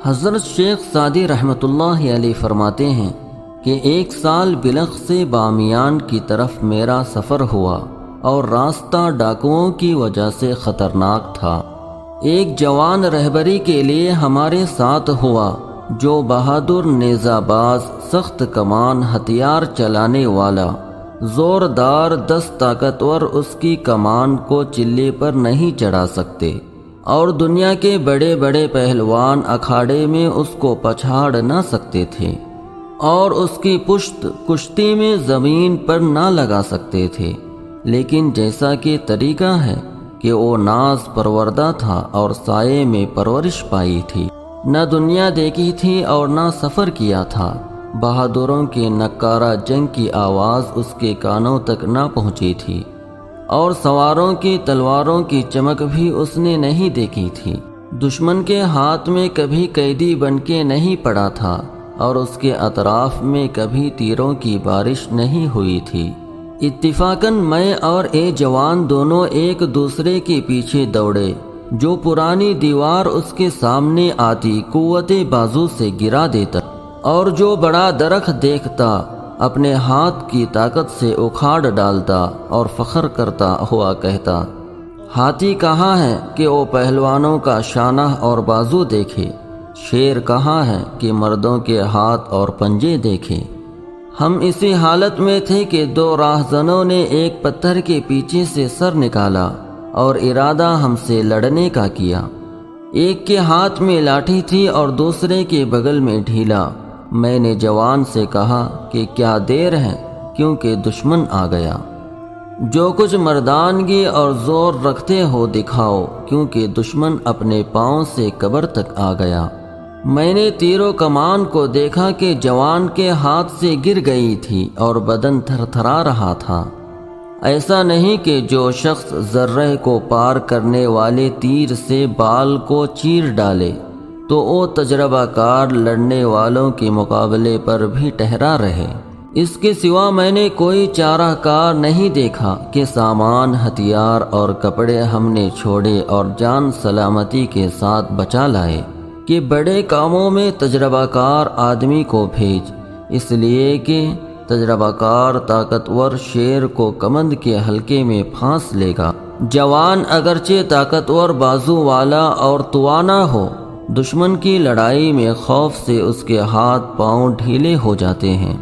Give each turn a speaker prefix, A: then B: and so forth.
A: حضرت شیخ سعدی رحمۃ اللہ علیہ فرماتے ہیں کہ ایک سال بلخ سے بامیان کی طرف میرا سفر ہوا اور راستہ ڈاکوؤں کی وجہ سے خطرناک تھا۔ ایک جوان رہبری کے لیے ہمارے ساتھ ہوا جو بہادر نیزہ باز، سخت کمان، ہتھیار چلانے والا، زوردار دست طاقتور اس کی کمان کو چلے پر نہیں چڑھا سکتے، اور دنیا کے بڑے بڑے پہلوان اکھاڑے میں اس کو پچھاڑ نہ سکتے تھے، اور اس کی پشت کشتی میں زمین پر نہ لگا سکتے تھے، لیکن جیسا کہ طریقہ ہے کہ وہ ناز پروردہ تھا اور سائے میں پرورش پائی تھی، نہ دنیا دیکھی تھی اور نہ سفر کیا تھا۔ بہادروں کے نکارہ جنگ کی آواز اس کے کانوں تک نہ پہنچی تھی، اور سواروں کی تلواروں کی چمک بھی اس نے نہیں دیکھی تھی۔ دشمن کے ہاتھ میں کبھی قیدی بن کے نہیں پڑا تھا، اور اس کے اطراف میں کبھی تیروں کی بارش نہیں ہوئی تھی۔ اتفاقاً میں اور اے جوان دونوں ایک دوسرے کے پیچھے دوڑے۔ جو پرانی دیوار اس کے سامنے آتی قوت بازو سے گرا دیتا، اور جو بڑا درخت دیکھتا اپنے ہاتھ کی طاقت سے اکھاڑ ڈالتا، اور فخر کرتا ہوا کہتا، ہاتھی کہاں ہے کہ وہ پہلوانوں کا شانہ اور بازو دیکھے، شیر کہاں ہے کہ مردوں کے ہاتھ اور پنجے دیکھے۔ ہم اسی حالت میں تھے کہ دو راہزنوں نے ایک پتھر کے پیچھے سے سر نکالا اور ارادہ ہم سے لڑنے کا کیا۔ ایک کے ہاتھ میں لاٹھی تھی اور دوسرے کے بغل میں ڈھیلا۔ میں نے جوان سے کہا کہ کیا دیر ہے، کیونکہ دشمن آ گیا۔ جو کچھ مردانگی اور زور رکھتے ہو دکھاؤ، کیونکہ دشمن اپنے پاؤں سے قبر تک آ گیا۔ میں نے تیر و کمان کو دیکھا کہ جوان کے ہاتھ سے گر گئی تھی اور بدن تھر تھرا رہا تھا۔ ایسا نہیں کہ جو شخص ذرہ کو پار کرنے والے تیر سے بال کو چیر ڈالے تو وہ تجربہ کار لڑنے والوں کے مقابلے پر بھی ٹھہرا رہے۔ اس کے سوا میں نے کوئی چارہ کار نہیں دیکھا کہ سامان، ہتھیار اور کپڑے ہم نے چھوڑے اور جان سلامتی کے ساتھ بچا لائے کہ بڑے کاموں میں تجربہ کار آدمی کو بھیج، اس لیے کہ تجربہ کار طاقتور شیر کو کمند کے حلقے میں پھانس لے گا۔ جوان اگرچہ طاقتور بازو والا اور توانا ہو، دشمن کی لڑائی میں خوف سے اس کے ہاتھ پاؤں ڈھیلے ہو جاتے ہیں۔